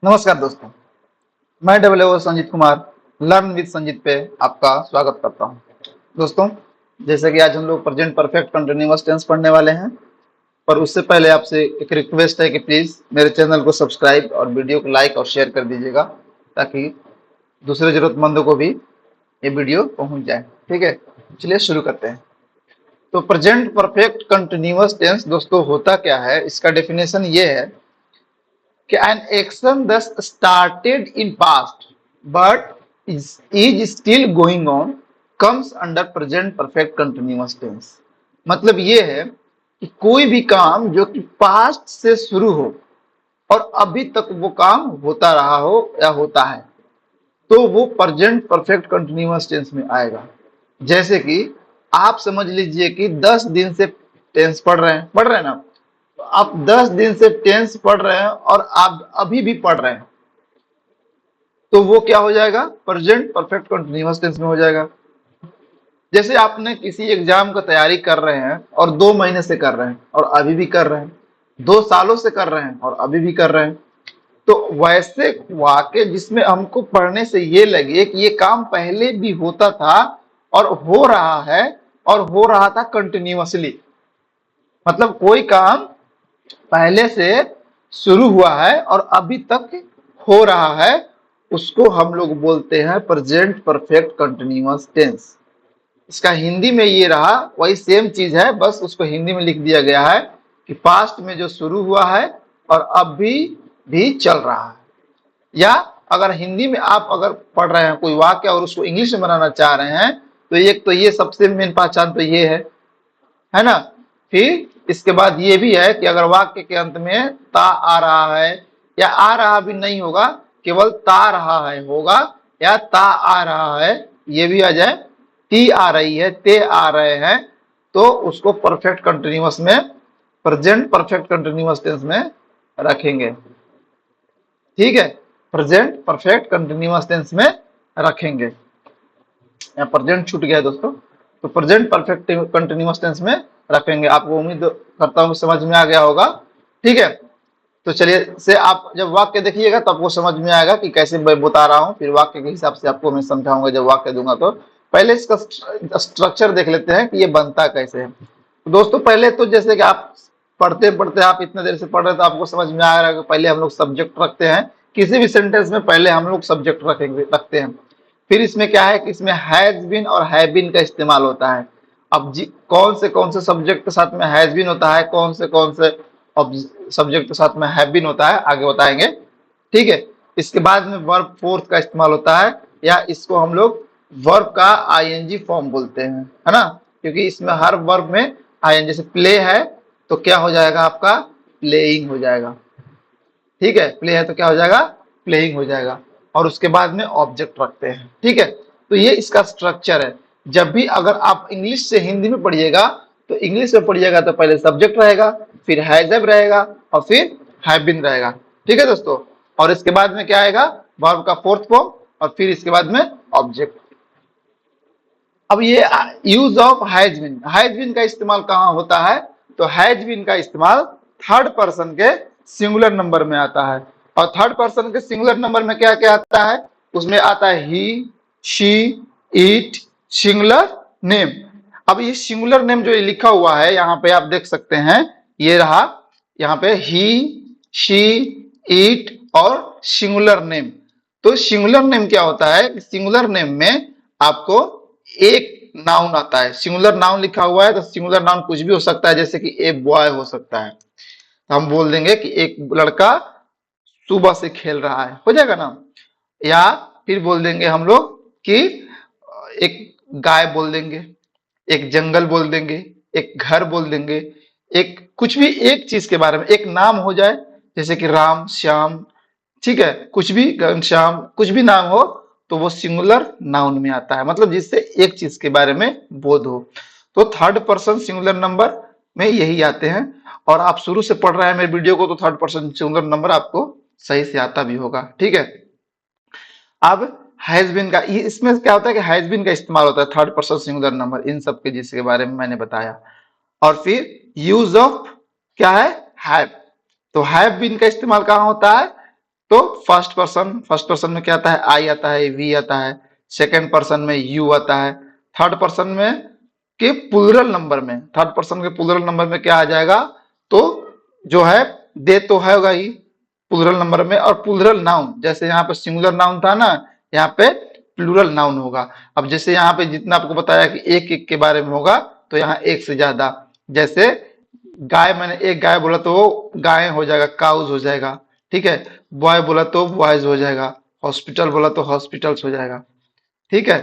नमस्कार दोस्तों, मैं संजीत कुमार लर्न विद संजीत पे आपका स्वागत करता हूं। दोस्तों, जैसे कि आज हम लोग प्रेजेंट परफेक्ट कंटिन्यूअस टेंस पढ़ने वाले हैं, पर उससे पहले आपसे एक रिक्वेस्ट है कि प्लीज मेरे चैनल को सब्सक्राइब और वीडियो को लाइक और शेयर कर दीजिएगा, ताकि दूसरे जरूरतमंदों को भी ये वीडियो पहुंच जाए। ठीक है, चलिए शुरू करते हैं। तो प्रेजेंट परफेक्ट कंटिन्यूअस टेंस दोस्तों होता क्या है, इसका डेफिनेशन ये है कि an action thus started in past but is still going on comes under present perfect continuous tense। मतलब ये है कि कोई भी काम जो कि पास्ट से शुरू हो और अभी तक वो काम होता रहा हो या होता है, तो वो प्रेजेंट परफेक्ट कंटिन्यूअस टेंस में आएगा। जैसे कि आप समझ लीजिए कि 10 दिन से टेंस पढ़ रहे हैं ना, आप 10 दिन से टेंस पढ़ रहे हैं और आप अभी भी पढ़ रहे हैं, तो वो क्या हो जाएगा, प्रेजेंट परफेक्ट कंटिन्यूअस टेंस में हो जाएगा। जैसे आपने किसी एग्जाम का तैयारी कर रहे हैं और 2 महीने से कर रहे हैं और अभी भी कर रहे हैं, 2 सालों से कर रहे हैं और अभी भी कर रहे हैं, तो वैसे वाक्य जिसमें हमको पढ़ने से ये लगे कि ये काम पहले भी होता था और हो रहा है और हो रहा था कंटिन्यूअसली, मतलब कोई काम पहले से शुरू हुआ है और अभी तक हो रहा है, उसको हम लोग बोलते हैं प्रेजेंट परफेक्ट कंटिन्यूअस टेंस। इसका हिंदी में ये रहा, वही सेम चीज है, बस उसको हिंदी में लिख दिया गया है कि पास्ट में जो शुरू हुआ है और अभी भी चल रहा है। या अगर हिंदी में आप अगर पढ़ रहे हैं कोई वाक्य और उसको इंग्लिश में बनाना चाह रहे हैं, तो एक तो ये सबसे मेन पहचान तो ये है ना। फिर इसके बाद ये भी है कि अगर वाक्य के अंत में ता आ रहा है या आ रहा भी नहीं होगा, केवल ता रहा है होगा, या ता आ रहा है ये भी आ जाए, ती आ रही है, ते आ रहे हैं, तो उसको परफेक्ट कंटिन्यूअस में, प्रेजेंट परफेक्ट कंटिन्यूअस टेंस में रखेंगे। ठीक है, प्रेजेंट परफेक्ट कंटिन्यूअस टेंस में रखेंगे। यहाँ प्रेजेंट छूट गया है दोस्तों, तो प्रेजेंट परफेक्ट कंटिन्यूअस टेंस में रखेंगे। आपको उम्मीद करता हूँ समझ में आ गया होगा। ठीक है, तो चलिए से आप जब वाक्य देखिएगा तो आपको समझ में आएगा कि कैसे मैं बता रहा हूँ, फिर वाक्य के हिसाब से आपको मैं समझाऊंगा जब वाक्य दूंगा। तो पहले इसका स्ट्रक्चर देख लेते हैं कि ये बनता कैसे है। तो दोस्तों, पहले तो जैसे कि आप पढ़ते पढ़ते आप इतने देर से पढ़ रहे हैं, तो आपको समझ में आ रहा है कि पहले हम लोग सब्जेक्ट रखते हैं। किसी भी सेंटेंस में पहले हम लोग सब्जेक्ट रखते हैं। फिर इसमें क्या है कि इसमें हैज बीन और हैव बीन का इस्तेमाल होता है। अब कौन से सब्जेक्ट के साथ में हैज बीन होता है, कौन से सब्जेक्ट के साथ में हैव बीन होता है, आगे बताएंगे। ठीक है, इसके बाद में वर्ब फोर्थ का इस्तेमाल होता है, या इसको हम लोग वर्ब का आईएनजी फॉर्म बोलते हैं, है ना, क्योंकि इसमें हर वर्ब में आईएनजी, जैसे प्ले है तो क्या हो जाएगा आपका, प्लेइंग हो जाएगा। ठीक है, प्ले है तो क्या हो जाएगा, प्लेइंग हो जाएगा। और उसके बाद में ऑब्जेक्ट रखते हैं। ठीक है, तो ये इसका स्ट्रक्चर है। जब भी अगर आप इंग्लिश से हिंदी में पढ़िएगा, तो इंग्लिश में पढ़िएगा तो पहले सब्जेक्ट रहेगा, फिर हैज हैव रहेगा और फिर हैव बीन रहेगा। ठीक है दोस्तों, और इसके बाद में क्या आएगा, वर्ब का फोर्थ फॉर्म, और फिर इसके बाद में ऑब्जेक्ट। अब ये यूज ऑफ हैज बीन का इस्तेमाल कहाँ होता है, तो हैज बीन का इस्तेमाल थर्ड पर्सन के सिंगुलर नंबर में आता है। और थर्ड पर्सन के सिंगुलर नंबर में क्या क्या आता है, उसमें आता है ही, शी, इट, सिंगुलर नेम। अब ये सिंगुलर नेम जो ये लिखा हुआ है यहाँ पे आप देख सकते हैं, ये रहा यहाँ पे ही, शी, इट और सिंगुलर नेम। तो सिंगुलर नेम क्या होता है, सिंगुलर नेम में आपको एक नाउन आता है। सिंगुलर नाउन लिखा हुआ है तो सिंगुलर नाउन कुछ भी हो सकता है, जैसे कि ए बॉय हो सकता है, तो हम बोल देंगे कि एक लड़का सुबह से खेल रहा है, हो जाएगा ना। या फिर बोल देंगे हम लोग कि एक गाय बोल देंगे, एक जंगल बोल देंगे, एक घर बोल देंगे, एक कुछ भी एक चीज के बारे में एक नाम हो जाए, जैसे कि राम, श्याम, ठीक है, कुछ भी घनश्याम, कुछ भी नाम हो तो वो सिंगुलर नाउन में आता है, मतलब जिससे एक चीज के बारे में बोध हो। तो थर्ड पर्सन सिंगुलर नंबर में यही आते हैं। और आप शुरू से पढ़ रहे हैं मेरे वीडियो को, तो थर्ड पर्सन सिंगुलर नंबर आपको सही से आता भी होगा। ठीक है, अब हैज बीन का, इसमें क्या होता है कि हैज बीन का इस्तेमाल होता है थर्ड पर्सन सिंगुलर नंबर, इन सब के जिसके बारे में मैंने बताया। और फिर यूज ऑफ क्या है, हैव। तो हैव बीन का इस्तेमाल कहाँ होता है, तो फर्स्ट पर्सन में क्या आता है, आई आता है, वी आता है, सेकेंड पर्सन में यू आता है, थर्ड पर्सन में के प्लूरल नंबर में, थर्ड पर्सन के प्लूरल नंबर में क्या आ जाएगा, तो जो है दे तो होगा ही प्लूरल नंबर में, और प्लूरल नाउन, जैसे यहाँ पे सिंगुलर नाउन था ना, यहाँ पे प्लूरल नाउन होगा। अब जैसे यहाँ पे जितना आपको बताया कि एक एक के बारे में होगा, तो यहाँ एक से ज्यादा, जैसे गाय, मैंने एक गाय बोला तो वो गाय हो जाएगा, काउज हो जाएगा, ठीक है। बॉय बोला तो बॉयज हो जाएगा, हॉस्पिटल बोला तो हॉस्पिटल्स हो जाएगा, ठीक है।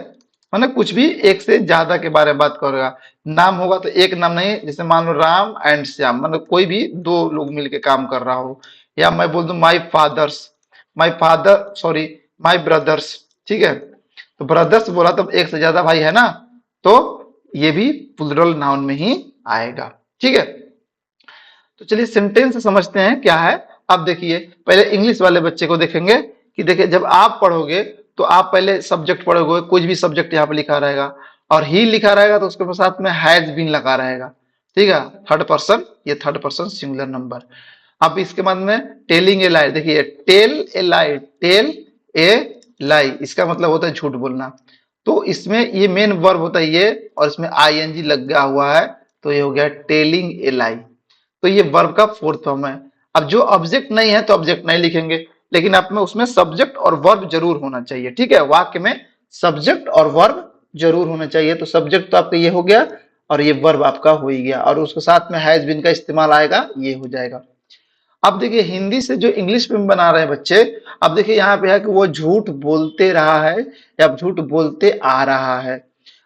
मैंने कुछ भी एक से ज्यादा के बारे में बात करेगा। नाम होगा तो एक नाम नहीं, जैसे मान लो राम एंड श्याम, मतलब कोई भी दो लोग मिलके काम कर रहा हो, या मैं बोल दूं my father sorry my brothers, ठीक है। तो ब्रदर्स बोला तो एक से ज्यादा भाई है ना, तो ये भी प्लूरल नाउन में ही आएगा, ठीक है। तो चलिए सेंटेंस समझते हैं क्या है। अब देखिए, पहले इंग्लिश वाले बच्चे को देखेंगे कि देखिए जब आप पढ़ोगे तो आप पहले सब्जेक्ट पढ़ोगे, कुछ भी सब्जेक्ट यहाँ पे लिखा रहेगा, और ही लिखा रहेगा तो उसके साथ में हैज बीन लगा रहेगा, ठीक है। थर्ड पर्सन, ये थर्ड पर्सन सिंगुलर नंबर। अब इसके बाद में टेलिंग ए लाई, देखिए टेल ए लाई, इसका मतलब होता है झूठ बोलना। तो इसमें ये मेन वर्ब होता है ये, और इसमें आईएनजी लग गया हुआ है, तो ये हो गया टेलिंग ए लाई। तो ये वर्ब का फोर्थ फॉर्म है। अब जो ऑब्जेक्ट नहीं है तो ऑब्जेक्ट नहीं लिखेंगे, लेकिन आप में उसमें सब्जेक्ट और वर्ब जरूर होना चाहिए, ठीक है। वाक्य में सब्जेक्ट और वर्ब जरूर होना चाहिए। तो सब्जेक्ट तो आपका ये हो गया, और ये वर्ब आपका हो ही गया, और उसके साथ में हैज बीन का इस्तेमाल आएगा, ये हो जाएगा। अब देखिए हिंदी से जो इंग्लिश में बना रहे हैं बच्चे, अब देखिए यहाँ पे है कि वो झूठ बोलते रहा है या झूठ बोलते आ रहा है।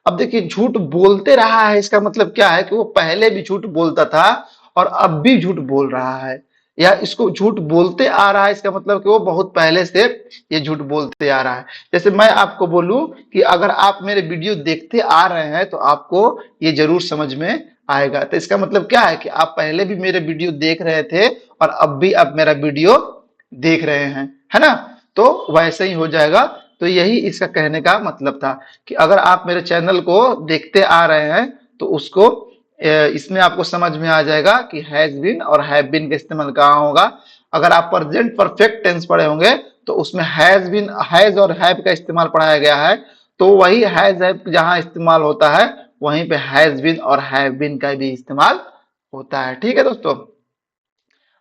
अब देखिए झूठ बोलते रहा है, इसका मतलब क्या है कि वो पहले भी झूठ बोलता था और अब भी झूठ बोल रहा है, या इसको झूठ बोलते आ रहा है, इसका मतलब कि वो बहुत पहले से ये झूठ बोलते आ रहा है। जैसे मैं आपको बोलूं कि अगर आप मेरे वीडियो देखते आ रहे हैं तो आपको ये जरूर समझ में आएगा। तो इसका मतलब क्या है कि आप पहले भी मेरे वीडियो देख रहे थे और अब भी आप मेरा वीडियो देख रहे हैं, है ना। तो वैसे ही हो जाएगा। तो यही इसका कहने का मतलब था कि अगर आप मेरे चैनल को देखते आ रहे हैं तो उसको इसमें आपको समझ में आ जाएगा कि हैज बीन और हैव बीन का इस्तेमाल कहाँ होगा। अगर आप प्रेजेंट परफेक्ट टेंस पढ़े होंगे तो उसमें हैज बीन, हैज और हैव का इस्तेमाल पढ़ाया गया है, तो वही हैज हैव जहां इस्तेमाल होता है वहीं पे हैज बीन और हैव बीन का भी इस्तेमाल होता है, ठीक है दोस्तों।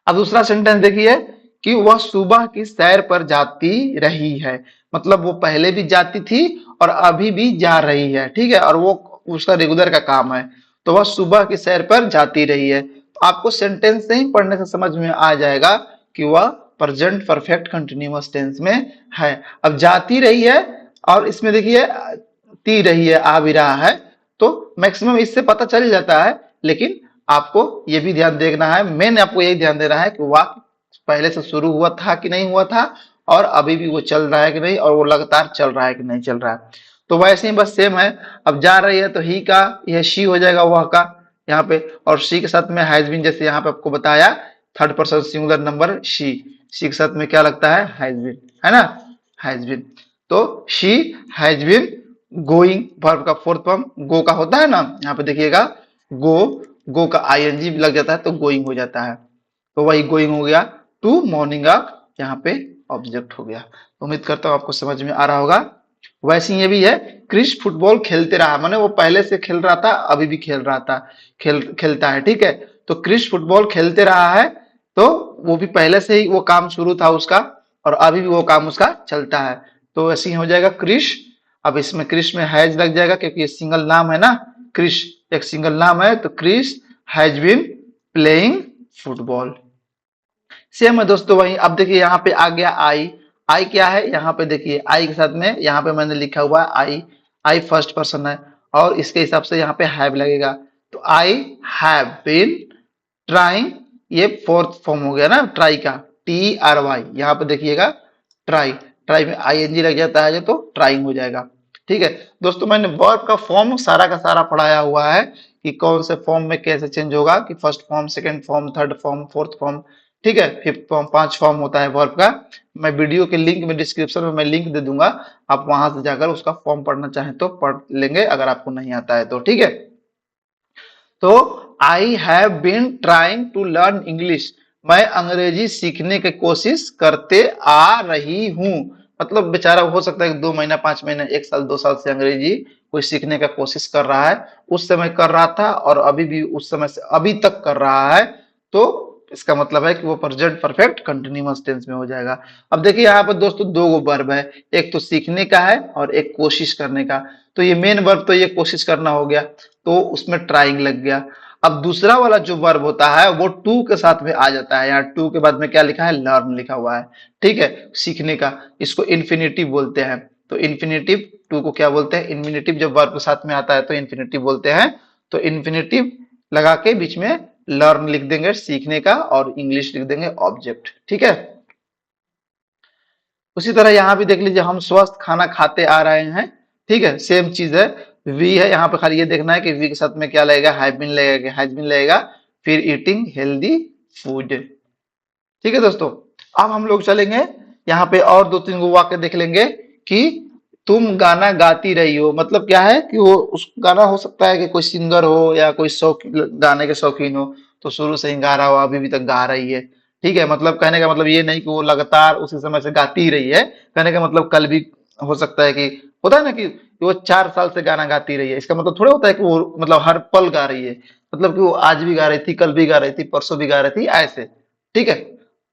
अब दूसरा सेंटेंस देखिए कि वह सुबह की सैर पर जाती रही है, मतलब वो पहले भी जाती थी और अभी भी जा रही है, ठीक है, और वो उसका रेगुलर का काम है। तो वह सुबह की सैर पर जाती रही है, तो आपको सेंटेंस से ही पढ़ने से समझ में आ जाएगा कि वह प्रेजेंट परफेक्ट कंटिन्यूअस टेंस में है। अब जाती रही है, और इसमें देखिए ती रही है, आ भी रहा है, तो मैक्सिमम इससे पता चल जाता है। लेकिन आपको ये भी ध्यान देना है, मेन आपको यही ध्यान देना है कि वाक्य पहले से शुरू हुआ था कि नहीं हुआ था, और अभी भी वो चल रहा है कि नहीं, और वो लगातार चल रहा है कि नहीं चल रहा है। तो वैसे ही बस सेम है। अब जा रही है तो ही का यह शी हो जाएगा, वह का यहाँ पे, और शी के साथ में हैज बीन, जैसे यहाँ पे आपको बताया third person singular number she के साथ में क्या लगता है, हैज बीन, है ना, हैज बीन। तो she has been going, verb का फोर्थ फॉर्म गो का होता है ना, यहाँ पे देखिएगा गो, गो का आईएनजी लग जाता है तो गोइंग हो जाता है, तो वही गोइंग हो गया। टू मॉर्निंग अप, यहाँ पे ऑब्जेक्ट हो गया। तो उम्मीद करता हूँ आपको समझ में आ रहा होगा। वैसे ही ये भी है, क्रिस फुटबॉल खेलते रहा, माने वो पहले से खेल रहा था, अभी भी खेल रहा था, खेलता है, ठीक है। तो क्रिस फुटबॉल खेलते रहा है, तो वो भी पहले से ही वो काम शुरू था उसका, और अभी भी वो काम उसका चलता है। तो ऐसे ही हो जाएगा क्रिश। अब इसमें क्रिश में हैज लग जाएगा क्योंकि ये सिंगल नाम है ना, क्रिश एक सिंगल नाम है, तो Chris has been playing football. Same है दोस्तों वही। अब देखिए यहाँ पे आ गया आई, आई क्या है, यहाँ पे देखिए आई के साथ में यहाँ पे मैंने लिखा हुआ है आई, आई फर्स्ट पर्सन है, और इसके हिसाब से यहाँ पे हैव लगेगा। तो आई हैव बीन ट्राइंग, ये फोर्थ फॉर्म हो गया ना ट्राई का, टी आर वाई, यहाँ पे देखिएगा ट्राई, ट्राई में आई एन जी लग जाता है तो ट्राइंग हो जाएगा, ठीक है दोस्तों। मैंने वर्ब का फॉर्म सारा का सारा पढ़ाया हुआ है कि कौन से फॉर्म में कैसे चेंज होगा, कि first form, second form, third form, fourth form, ठीक है, फिफ्थ फॉर्म, 5 फॉर्म होता है वर्ब का। मैं वीडियो के लिंक में डिस्क्रिप्शन में मैं लिंक दे दूंगा, आप वहां से जाकर उसका फॉर्म पढ़ना चाहें तो पढ़ लेंगे, अगर आपको नहीं आता है तो, ठीक है। तो I have been trying to learn English, मैं अंग्रेजी सीखने की कोशिश करते आ रही हूँ। मतलब बेचारा हो सकता है कि 2 महीना 5 महीना 1 साल 2 साल से अंग्रेजी कोई सीखने का कोशिश कर रहा है, उस समय कर रहा था और अभी भी उस समय से अभी तक कर रहा है, तो इसका मतलब है कि वो प्रेजेंट परफेक्ट कंटिन्यूअस टेंस में हो जाएगा। अब देखिए यहाँ पर दोस्तों दो गो वर्ब है, एक तो सीखने का है और एक कोशिश करने का। तो ये मेन वर्ब तो ये कोशिश करना हो गया, तो उसमें ट्राइंग लग गया। अब दूसरा वाला जो वर्ब होता है वो टू के साथ में आ जाता है। यहाँ टू के बाद में क्या लिखा है, लर्न लिखा हुआ है। ठीक है, सीखने का, इसको इन्फिनेटिव बोलते हैं। तो इन्फिनेटिव टू को क्या बोलते हैं, इन्फिनेटिव जब वर्ब के साथ में आता है तो इन्फिनेटिव बोलते हैं। तो इन्फिनेटिव लगा के बीच में लर्न लिख देंगे सीखने का, और इंग्लिश लिख देंगे ऑब्जेक्ट। ठीक है, उसी तरह यहाँ भी देख लीजिए, हम स्वस्थ खाना खाते आ रहे हैं। ठीक है, सेम चीज है, वी है यहाँ पे, खाली ये देखना है कि वी के साथ में क्या लगेगा, हैव बीन लगेगा, हैज बीन लगेगा, फिर ईटिंग हेल्दी फूड। ठीक है दोस्तों, अब हम लोग चलेंगे यहाँ पे और दो तीन गो वाक्य देख लेंगे कि तुम गाना गाती रही हो। मतलब क्या है कि वो उस गाना हो सकता है कि कोई सिंगर हो या कोई शौक गाने के शौकीन हो, तो शुरू से ही गा रहा हो, अभी भी तक गा रही है। ठीक है, मतलब कहने का मतलब ये नहीं कि वो लगातार उसी समय से गाती ही रही है। कहने का मतलब कल भी हो सकता है कि, होता है ना कि वो 4 साल से गाना गाती रही है, इसका मतलब थोड़ा होता है कि वो मतलब हर पल गा रही है। मतलब कि वो आज भी गा रही थी, कल भी गा रही थी, परसों भी गा रही थी, ऐसे। ठीक है,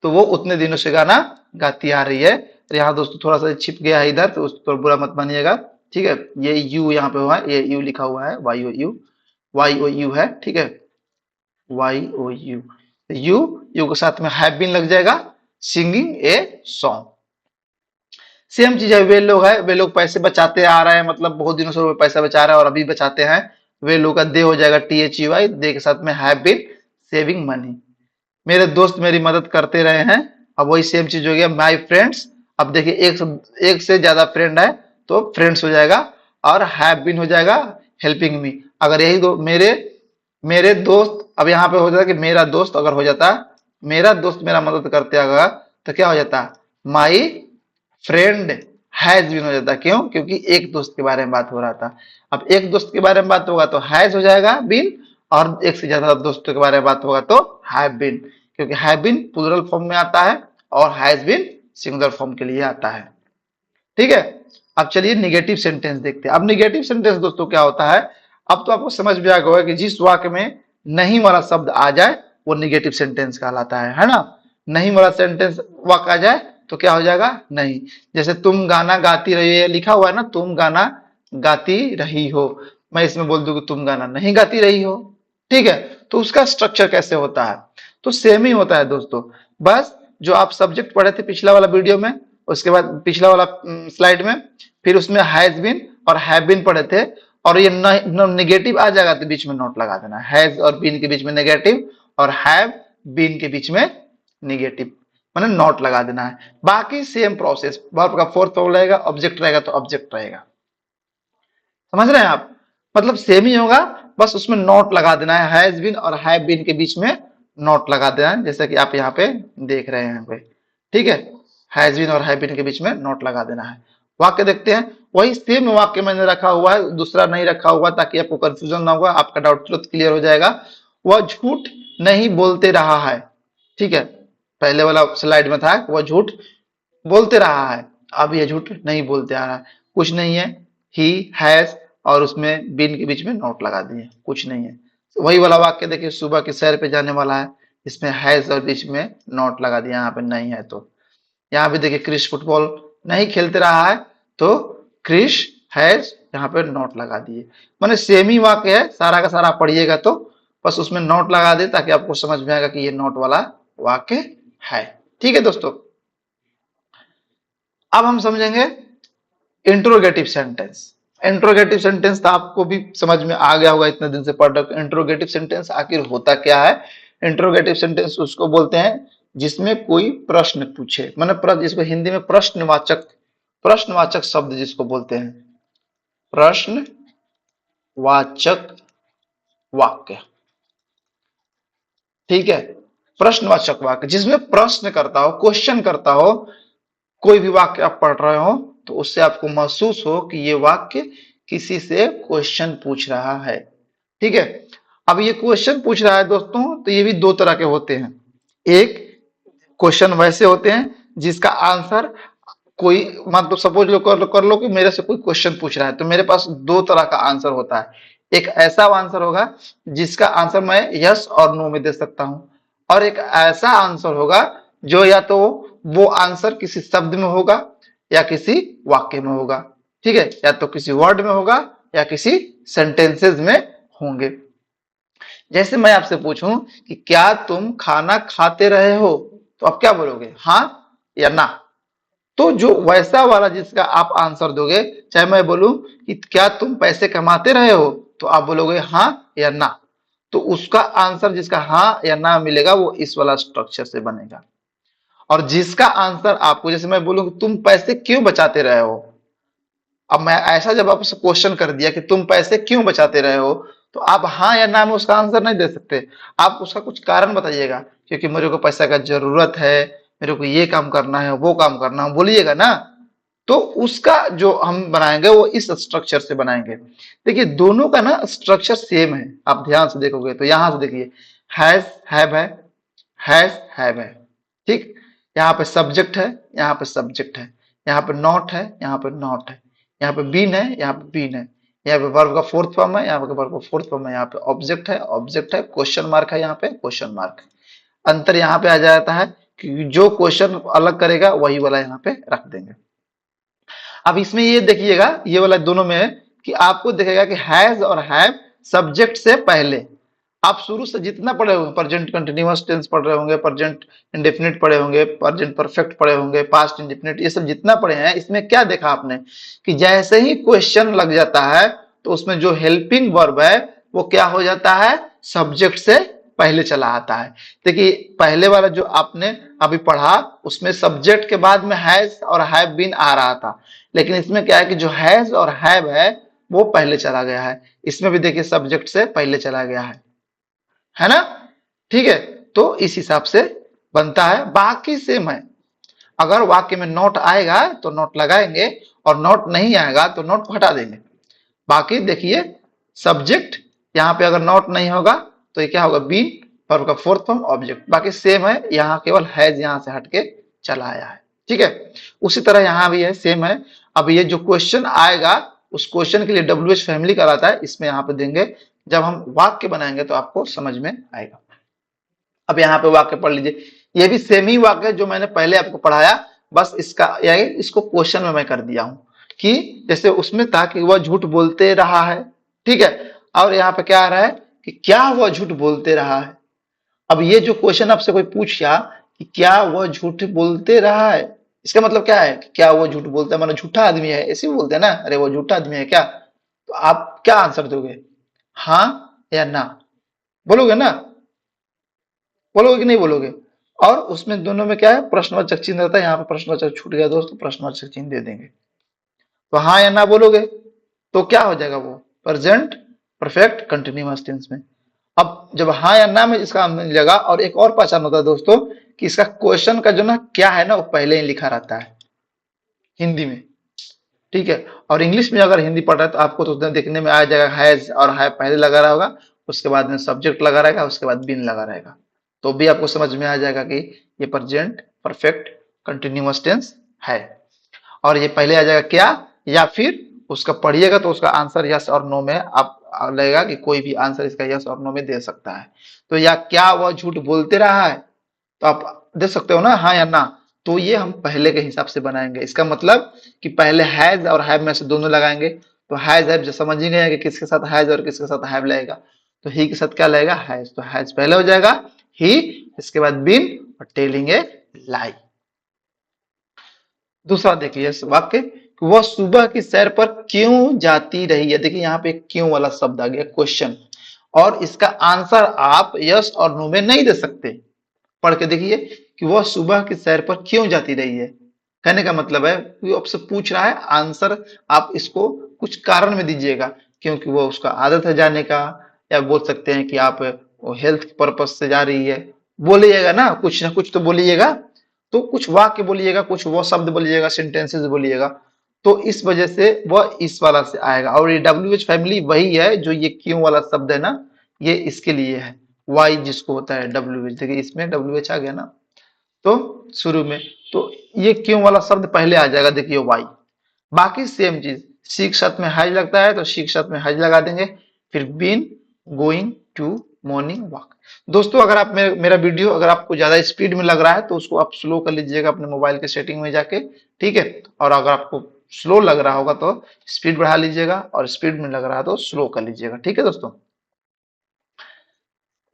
तो वो उतने दिनों से गाना गाती आ रही है। तो यहाँ दोस्तों थोड़ा सा छिप गया है इधर, तो उसको बुरा मत मानिएगा। ठीक है, ये यू यहाँ पे हुआ है, ये यू लिखा हुआ है, वाई ओ यू है। ठीक है, Y O U, U U के साथ में हैव बीन लग जाएगा, सिंगिंग ए सॉन्ग। सेम चीज है, वे लोग पैसे बचाते आ रहे हैं, मतलब बहुत दिनों से वो पैसा बचा रहे हैं और अभी बचाते हैं। वे लोग का दे हो जाएगा टी एच यू आई, दे के साथ में हैव बीन सेविंग मनी। मेरे दोस्त मेरी मदद करते रहे हैं, अब वही सेम चीज हो गया, माई फ्रेंड्स। अब देखिए एक से ज्यादा फ्रेंड है तो फ्रेंड्स हो जाएगा, और हैव बीन हो जाएगा हेल्पिंग मी। अगर यही दो मेरे मेरे दोस्त, अब यहाँ पे हो जाता कि मेरा दोस्त अगर हो जाता, मेरा दोस्त मेरा मदद करते अगर, तो क्या हो जाता, माई फ्रेंड हैज बीन हो जाता। क्यों, क्योंकि एक दोस्त के बारे में बात हो रहा था। अब एक दोस्त के बारे में बात होगा तो हैज हो जाएगा बीन, और एक से ज्यादा दोस्तों के बारे में बात होगा तो हैव बीन, क्योंकि हैव बीन प्लूरल फॉर्म में आता है और हैज बीन सिंगुलर फॉर्म के लिए आता है। ठीक है, अब चलिए निगेटिव सेंटेंस देखते हैं। अब निगेटिव सेंटेंस दोस्तों क्या होता है, अब तो आपको समझ में आ गया होगा कि जिस वाक्य में नहीं वाला शब्द आ जाए वो निगेटिव सेंटेंस कहलाता है ना। नहीं वाला सेंटेंस वाक्य आ जाए तो क्या हो जाएगा, नहीं। जैसे तुम गाना गाती रही हो, लिखा हुआ है ना, तुम गाना गाती रही हो, मैं इसमें बोल दूं कि तुम गाना नहीं गाती रही हो। ठीक है, तो उसका स्ट्रक्चर कैसे होता है, तो सेम ही होता है दोस्तों। बस जो आप सब्जेक्ट पढ़े थे पिछला वाला वीडियो में, उसके बाद पिछला वाला स्लाइड में, फिर उसमें हैज बीन और हैव बीन पढ़े थे, और ये नेगेटिव आ जाएगा तो बीच में नोट लगा देना, हैज और बीन के बीच में नेगेटिव, और हैव बीन के बीच में नेगेटिव, मैंने नोट लगा देना है। बाकी सेम प्रोसेस, वर्ब का फोर्थ फॉर्म रहेगा, ऑब्जेक्ट रहेगा तो ऑब्जेक्ट रहेगा। समझ रहे हैं आप, मतलब सेम ही होगा, बस उसमें नोट लगा देना है, हैज बीन और हैव बीन के बीच में नोट लगा देना है, जैसे कि आप यहाँ पे देख रहे हैं यहाँ पे। ठीक है, हैज बीन और हैव बीन के बीच में नोट लगा देना है। वाक्य देखते हैं, वही सेम वाक्य मैंने रखा हुआ है, दूसरा नहीं रखा हुआ, ताकि आपको कंफ्यूजन ना होगा, आपका डाउट तुरंत क्लियर हो जाएगा। वह झूठ नहीं बोलते रहा है। ठीक है, पहले वाला स्लाइड में था वह झूठ बोलते रहा है, अब यह झूठ नहीं बोलते आ रहा है। कुछ नहीं है, ही हैज और उसमें बीन के बीच में नोट लगा दिए, कुछ नहीं है। वही वाला वाक्य देखिए, सुबह की सैर पे जाने वाला है, इसमें हैज और बीच में नोट लगा दिया, यहाँ पे नहीं है। तो यहाँ पे देखिए क्रिश फुटबॉल नहीं खेलते रहा है, तो क्रिश हैज यहाँ पे नोट लगा दिए। मैंने सेम ही वाक्य है, सारा का सारा पढ़िएगा तो बस उसमें नोट लगा दे, ताकि आपको समझ में आएगा कि ये नोट वाला वाक्य है। ठीक है दोस्तों, अब हम समझेंगे इंट्रोगेटिव सेंटेंस। इंट्रोगेटिव सेंटेंस तो आपको भी समझ में आ गया होगा इतने दिन से पढ़ रहे। इंट्रोगेटिव सेंटेंस आखिर होता क्या है, इंट्रोगेटिव सेंटेंस उसको बोलते हैं जिसमें कोई प्रश्न पूछे, मतलब जिसको हिंदी में प्रश्नवाचक शब्द जिसको बोलते हैं, प्रश्नवाचक वाक्य। ठीक है, प्रश्नवाचक वाक्य जिसमें प्रश्न करता हो, क्वेश्चन करता हो। कोई भी वाक्य आप पढ़ रहे हो तो उससे आपको महसूस हो कि ये वाक्य किसी से क्वेश्चन पूछ रहा है। ठीक है, अब ये क्वेश्चन पूछ रहा है दोस्तों, तो ये भी दो तरह के होते हैं। एक क्वेश्चन वैसे होते हैं जिसका आंसर कोई, मतलब सपोज लो कर लो कि मेरे से कोई क्वेश्चन पूछ रहा है, तो मेरे पास दो तरह का आंसर होता है। एक ऐसा आंसर होगा जिसका आंसर मैं यस और नो में दे सकता हूं, और एक ऐसा आंसर होगा जो या तो वो आंसर किसी शब्द में होगा या किसी वाक्य में होगा। ठीक है, या तो किसी वर्ड में होगा या किसी सेंटेंसेस में होंगे। जैसे मैं आपसे पूछूं कि क्या तुम खाना खाते रहे हो, तो आप क्या बोलोगे, हाँ या ना। तो जो वैसा वाला जिसका आप आंसर दोगे, चाहे मैं बोलूं कि क्या तुम पैसे कमाते रहे हो, तो आप बोलोगे हाँ या ना। तो उसका आंसर जिसका हाँ या ना मिलेगा वो इस वाला स्ट्रक्चर से बनेगा। और जिसका आंसर आपको, जैसे मैं बोलूं कि तुम पैसे क्यों बचाते रहे हो, अब मैं ऐसा जब आपसे क्वेश्चन कर दिया कि तुम पैसे क्यों बचाते रहे हो, तो आप हाँ या ना में उसका आंसर नहीं दे सकते। आप उसका कुछ कारण बताइएगा, क्योंकि मेरे को पैसा का जरूरत है, मेरे को ये काम करना है, वो काम करना है, बोलिएगा ना। तो उसका जो हम बनाएंगे वो इस स्ट्रक्चर से बनाएंगे। देखिए दोनों का ना स्ट्रक्चर सेम है, आप ध्यान से देखोगे तो यहां से देखिए, हैज हैव है, ठीक। यहाँ पे सब्जेक्ट है, यहाँ पे सब्जेक्ट है, यहाँ पे नॉट है, यहाँ पे नॉट है, यहाँ पे बीन है, यहाँ पे बीन है, यहाँ पे वर्ब का फोर्थ फॉर्म है, यहाँ पे वर्ब का फोर्थ फॉर्म है, यहाँ पे ऑब्जेक्ट है, ऑब्जेक्ट है, क्वेश्चन मार्क है, यहाँ पे क्वेश्चन मार्क है। अंतर यहाँ पे आ जाता है कि जो क्वेश्चन अलग करेगा वही वाला यहाँ पे रख देंगे। अब इसमें ये देखिएगा, ये वाला दोनों में है कि आपको दिखेगा कि हैज और हैव सब्जेक्ट से पहले। आप शुरू से जितना पढ़े होंगे, प्रेजेंट कंटिन्यूअस टेंस पढ़ रहे होंगे, प्रेजेंट इंडेफिनिट पढ़े होंगे, प्रेजेंट परफेक्ट पढ़े होंगे, पास्ट इंडेफिनिट, ये सब जितना पढ़े हैं, इसमें क्या देखा आपने कि जैसे ही क्वेश्चन लग जाता है तो उसमें जो हेल्पिंग वर्ब है वो क्या हो जाता है, सब्जेक्ट से पहले चला आता है। देखिए पहले वाला जो आपने अभी पढ़ा उसमें सब्जेक्ट के बाद में हैज और हैव बीन आ रहा था, लेकिन इसमें क्या है कि जो हैज और हैव है वो पहले चला गया है। इसमें भी देखिए सब्जेक्ट से पहले चला गया है ना। ठीक है, तो इस हिसाब से बनता है, बाकी सेम है। अगर वाक्य में नोट आएगा तो नोट लगाएंगे, और नोट नहीं आएगा तो नोट को हटा देंगे। बाकी देखिए सब्जेक्ट, यहाँ पे अगर नोट नहीं होगा तो ये क्या होगा, बी, वर्ब का फोर्थ फॉर्म, ऑब्जेक्ट, बाकी सेम है। यहाँ केवल हैज यहाँ से हटके चला आया है। ठीक है, उसी तरह यहाँ भी है, सेम है। अब ये जो क्वेश्चन आएगा उस क्वेश्चन के लिए WH फैमिली कहलाता है, इसमें यहाँ पे देंगे। जब हम वाक्य बनाएंगे तो आपको समझ में आएगा। अब यहाँ पे वाक्य पढ़ लीजिए, ये भी सेम ही वाक्य है जो मैंने पहले आपको पढ़ाया, बस इसका इसको क्वेश्चन में मैं कर दिया हूं कि जैसे उसमें था कि वह झूठ बोलते रहा है, ठीक है, और यहाँ पे क्या आ रहा है कि क्या वह झूठ बोलते रहा है। अब ये जो क्वेश्चन आपसे कोई पूछा कि क्या वह झूठ बोलते रहा है, इसका मतलब क्या है कि क्या वो झूठ बोलता है, मतलब झूठा आदमी है, ऐसे ही बोलते हैं ना, अरे वो झूठा आदमी है क्या। तो आप क्या आंसर दोगे, हाँ या ना, बोलोगे ना, बोलोगे कि नहीं बोलोगे। और उसमें दोनों में क्या है, प्रश्नवाचक चिन्ह रहता है, यहाँ पे प्रश्नवाचक छूट गया दोस्तों, प्रश्नवाचक चिन्ह दे देंगे। तो हाँ या ना बोलोगे तो क्या हो जाएगा, वो प्रेजेंट परफेक्ट कंटिन्यूअस टेंस में। अब जब हाँ या ना में इसका मिलेगा, और एक और पहचान होता है दोस्तों कि इसका क्वेश्चन का जो ना क्या है ना वो पहले ही लिखा रहता है हिंदी में। ठीक है, और इंग्लिश में अगर हिंदी पढ़ रहा है तो आपको तो देखने में आ जाएगा हैज और है पहले लगा रहा होगा, उसके बाद में सब्जेक्ट लगा रहेगा, उसके बाद बीन लगा रहेगा, तो भी आपको समझ में आ जाएगा कि ये प्रेजेंट परफेक्ट कंटिन्यूअस टेंस है। और ये पहले आ जाएगा क्या, या फिर उसका पढ़िएगा तो उसका आंसर यस और नो में आप लगेगा कि कोई भी आंसर इसका यस और नो में दे सकता है। तो या क्या वह झूठ बोलते रहा है, तो आप दे सकते हो ना हाँ या ना। तो ये हम पहले के हिसाब से बनाएंगे, इसका मतलब कि पहले हैज और हैव में से दोनों लगाएंगे। तो हैज हैव जो समझ ही गए कि किसके साथ हैज और किसके साथ हैव लगेगा, तो ही के साथ क्या लगेगा, हैज, तो हैज पहले हो जाएगा, ही, इसके बाद बीन, और टेलिंग ए लाई। दूसरा देखिए वाक्य, वह सुबह की सैर पर क्यों जाती रही है। देखिए यहाँ पे क्यों वाला शब्द आ गया, क्वेश्चन, और इसका आंसर आप यस और नो में नहीं दे सकते। पढ़ के देखिए कि वह सुबह की सैर पर क्यों जाती रही है। कहने का मतलब है वो आपसे पूछ रहा है, आंसर आप इसको कुछ कारण में दीजिएगा, क्योंकि वो उसका आदत है जाने का, या बोल सकते हैं कि आप हेल्थ पर्पज से जा रही है, बोलिएगा ना कुछ तो बोलिएगा। तो कुछ वाक्य बोलिएगा, कुछ वो शब्द बोलिएगा, सेंटेंसेस बोलिएगा। तो इस वजह से वह इस वाला से आएगा, और ये WH फैमिली वही है जो ये क्यों वाला शब्द है ना, ये इसके लिए है। वाई जिसको होता है डब्ल्यू एच, देखिए इसमें डब्ल्यू एच आ गया ना, तो शुरू में तो ये क्यों वाला शब्द पहले आ जाएगा, देखिए वाई। बाकी सेम चीज, सी के साथ में हाई लगता है तो सी के साथ में हाई लगा देंगे, फिर been going to morning walk. दोस्तों अगर आप मेरा वीडियो अगर आपको ज्यादा स्पीड में लग रहा है तो उसको आप स्लो कर लीजिएगा अपने मोबाइल के सेटिंग में जाके, ठीक है। और अगर आपको स्लो लग रहा होगा तो स्पीड बढ़ा लीजिएगा, और स्पीड में लग रहा है तो स्लो कर लीजिएगा, ठीक है दोस्तों।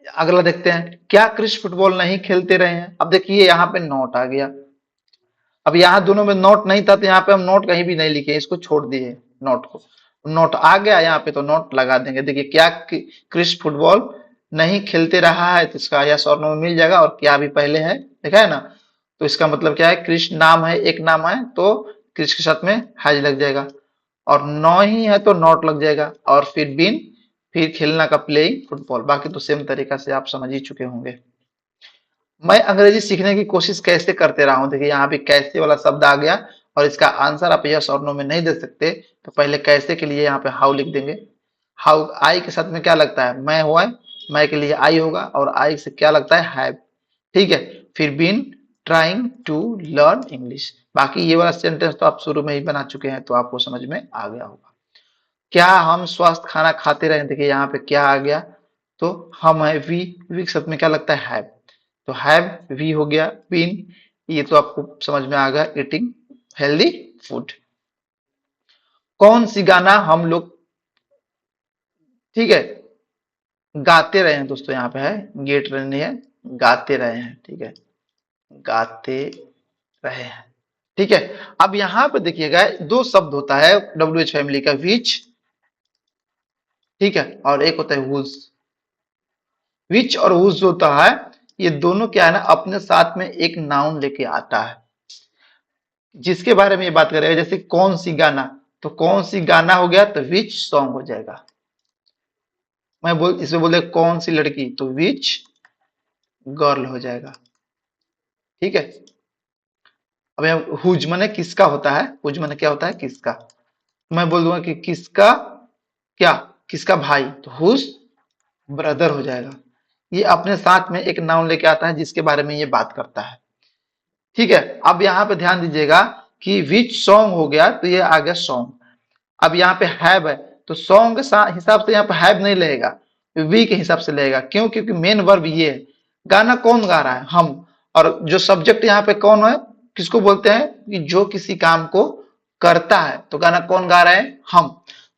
अगला देखते हैं, क्या क्रिश फुटबॉल नहीं खेलते रहे हैं। अब देखिए यहाँ पे नोट आ गया। अब यहाँ दोनों में नोट नहीं था तो यहाँ पे हम नोट कहीं भी नहीं लिखे, इसको छोड़ दिए नोट को। नोट आ गया यहाँ पे तो नोट लगा देंगे। देखिए क्या क्रिश फुटबॉल नहीं खेलते रहा है, तो इसका यस और नो मिल जाएगा, और क्या भी पहले है देखा है ना। तो इसका मतलब क्या है, क्रिश नाम है, एक नाम है तो क्रिश के साथ में हैज लग जाएगा, और नो ही है तो नॉट लग जाएगा, और फिर बिन, फिर खेलना का प्लेइंग फुटबॉल। बाकी तो सेम तरीका से आप समझ ही चुके होंगे। मैं अंग्रेजी सीखने की कोशिश कैसे करते रहा हूँ, देखिए यहाँ पे कैसे वाला शब्द आ गया, और इसका आंसर आप यस और नो में नहीं दे सकते तो पहले कैसे के लिए यहाँ पे हाउ लिख देंगे। हाउ आई के साथ में क्या लगता है, मैं हुआ है, मैं के लिए आई होगा, और आई से क्या लगता है हैव, ठीक है। फिर been trying to learn English. बाकी ये वाला सेंटेंस तो आप शुरू में ही बना चुके हैं तो आपको समझ में आ गया होगा। क्या हम स्वस्थ खाना खाते रहे, देखिए यहाँ पे क्या आ गया, तो हम है, वी के साथ में क्या लगता है हैव, तो हैव वी हो गया, बीन, ये तो आपको समझ में आ गया, ईटिंग हेल्दी फूड। कौन सी गाना हम लोग, ठीक है, गाते रहे हैं दोस्तों, यहाँ पे है गेट रहे नहीं है, गाते रहे हैं, ठीक है, गाते रहे हैं, ठीक है। अब यहाँ पे देखिएगा दो शब्द होता है डब्ल्यू एच फैमिली का, विच, ठीक है, और एक होता है हुज। विच और हुज होता है, ये दोनों क्या है ना, अपने साथ में एक नाउन लेके आता है, जिसके बारे में ये बात करेगा। जैसे कौन सी गाना, तो कौन सी गाना हो गया तो विच सॉन्ग हो जाएगा। मैं बोल इसमें बोले कौन सी लड़की, तो विच गर्ल हो जाएगा, ठीक है। अब यहाँ हुज माने किसका होता है, हुज माने क्या होता है, किसका। मैं बोल दूंगा कि किसका, क्या, किसका भाई, तो हुज ब्रदर हो जाएगा। ये अपने साथ में एक नाउन लेके आता है जिसके बारे में ये बात करता है, ठीक है। अब यहाँ पे ध्यान दीजिएगा कि विच सॉन्ग हो गया तो ये आ गया सॉन्ग। अब यहाँ पे हैव है तो सॉन्ग के हिसाब से यहाँ पे हैव नहीं लगेगा, वी के हिसाब से लगेगा। क्यों, क्योंकि मेन वर्ब ये है। गाना कौन गा रहा है, हम, और जो सब्जेक्ट यहाँ पे कौन है, किसको बोलते हैं कि जो किसी काम को करता है, तो गाना कौन गा रहे हैं, हम।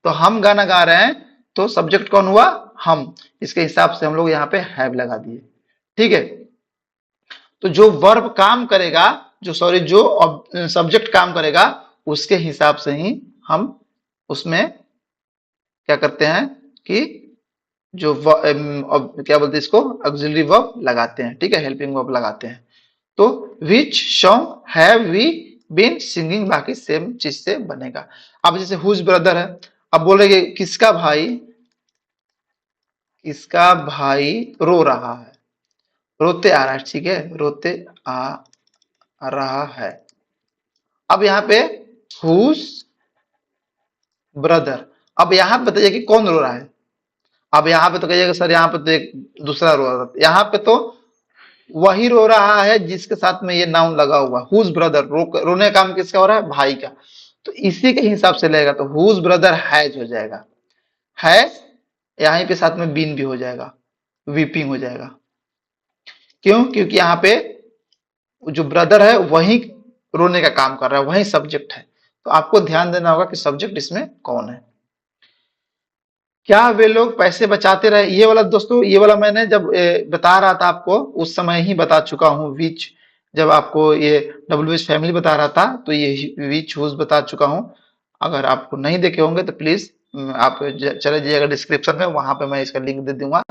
तो हम गाना गा रहे हैं तो सब्जेक्ट कौन हुआ, हम। इसके हिसाब से हम लोग यहाँ पे हैव लगा दिए, ठीक है। तो जो वर्ब काम करेगा, जो सॉरी जो सब्जेक्ट काम करेगा, उसके हिसाब से ही हम उसमें क्या करते हैं कि जो क्या बोलते हैं इसको, ऑक्सिलरी वर्ब लगाते हैं, ठीक है, हेल्पिंग वर्ब लगाते हैं। तो which song have we been singing, बाकी सेम चीज से बनेगा। अब जैसे हुज ब्रदर है, अब बोलेंगे किसका भाई, किसका भाई रो रहा है, रोते आ रहा है, ठीक है, रोते आ रहा है। अब यहाँ पे हुज ब्रदर, अब यहाँ बताइए कि कौन रो रहा है। अब यहाँ पे तो कहिएगा सर यहाँ पे तो एक दूसरा रो रहा था, यहाँ पे तो वही रो रहा है जिसके साथ में ये नाउन लगा हुआ, हुज ब्रदर, रोने का काम किसका हो रहा है, भाई का। तो इसी के हिसाब से लगेगा, तो हुज ब्रदर हैज हो जाएगा, हैज यहीं पे साथ में बीन भी हो जाएगा, वीपिंग हो जाएगा। क्यों, क्योंकि यहाँ पे जो ब्रदर है वही रोने का काम कर रहा है, वही सब्जेक्ट है। तो आपको ध्यान देना होगा कि सब्जेक्ट इसमें कौन है। क्या वे लोग पैसे बचाते रहे, ये वाला दोस्तों, ये वाला मैंने जब बता रहा था आपको उस समय ही बता चुका हूँ, विच, जब आपको ये डब्ल्यू एच फैमिली बता रहा था तो ये विच हुज बता चुका हूँ। अगर आपको नहीं देखे होंगे तो प्लीज आप चले जाइएगा डिस्क्रिप्शन में, वहां पे मैं इसका लिंक दे दूंगा,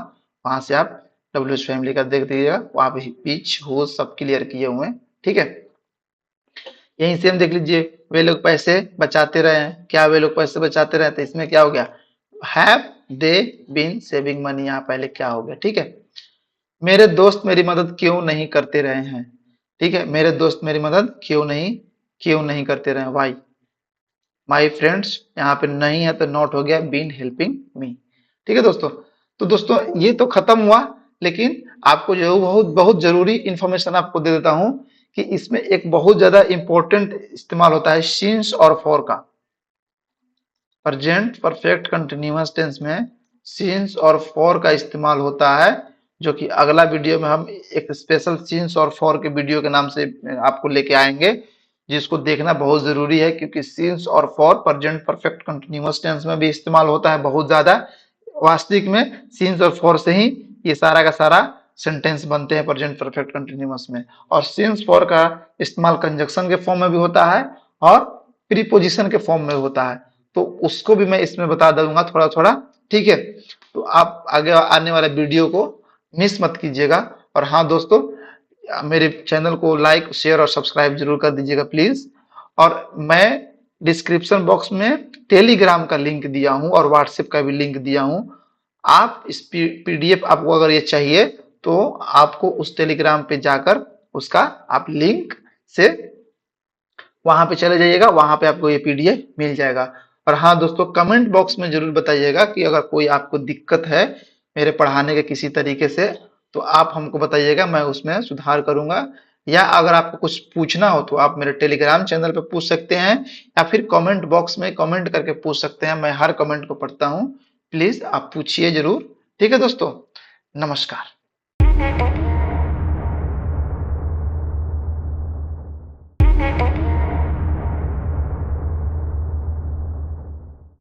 वहां से आप डब्ल्यू एच फैमिली का देख दीजिएगा, वहां पे विच हुज सब क्लियर किए हुए हैं, ठीक है। यहीं से हम देख लीजिए, वे लोग पैसे बचाते रहे हैं, क्या वे लोग पैसे बचाते रहे, तो इसमें क्या हो गया, have they been saving money, यहाँ पहले क्या हो गया, ठीक है। मेरे दोस्त मेरी मदद क्यों नहीं करते रहे हैं, ठीक है, मेरे दोस्त मेरी मदद क्यों नहीं करते रहे, वाई। माई फ्रेंड्स यहाँ पे नहीं है तो नॉट हो गया, बीन हेल्पिंग मी, ठीक है दोस्तों। तो दोस्तों ये तो खत्म हुआ लेकिन आपको जो है बहुत बहुत जरूरी इंफॉर्मेशन आपको दे देता हूं कि इसमें एक बहुत ज्यादा इंपॉर्टेंट इस्तेमाल होता है सिंस और फॉर का। प्रेजेंट परफेक्ट कंटिन्यूअस टेंस में सिंस और फॉर का इस्तेमाल होता है, जो कि अगला वीडियो में हम एक स्पेशल सिंस और फॉर के वीडियो के नाम से आपको लेके आएंगे, जिसको देखना बहुत जरूरी है, क्योंकि सिंस और for present perfect continuous tense में भी इस्तेमाल होता है बहुत ज्यादा। वास्तविक में सिंस और फॉर से ही ये सारा का सारा सेंटेंस बनते हैं प्रेजेंट परफेक्ट कंटिन्यूअस में। और सिंस फॉर का इस्तेमाल कंजक्शन के फॉर्म में भी होता है और प्रीपोजिशन के फॉर्म में होता है, तो उसको भी मैं इसमें बता दूंगा थोड़ा थोड़ा, ठीक है। तो आप आगे आने वाले वीडियो को मिस मत कीजिएगा। और हाँ दोस्तों, मेरे चैनल को लाइक शेयर और सब्सक्राइब जरूर कर दीजिएगा प्लीज। और मैं डिस्क्रिप्शन बॉक्स में टेलीग्राम का लिंक दिया हूं और व्हाट्सएप का भी लिंक दिया हूं। आप इस पीडीएफ आपको अगर ये चाहिए तो आपको उस टेलीग्राम पे जाकर उसका आप लिंक से वहां पे चले जाइएगा, वहां पे आपको ये पीडीएफ मिल जाएगा। और हाँ दोस्तों, कमेंट बॉक्स में जरूर बताइएगा कि अगर कोई आपको दिक्कत है मेरे पढ़ाने के किसी तरीके से, तो आप हमको बताइएगा, मैं उसमें सुधार करूंगा। या अगर आपको कुछ पूछना हो तो आप मेरे टेलीग्राम चैनल पे पूछ सकते हैं, या फिर कमेंट बॉक्स में कमेंट करके पूछ सकते हैं। मैं हर कमेंट को पढ़ता हूँ, प्लीज आप पूछिए जरूर। ठीक है दोस्तों, नमस्कार।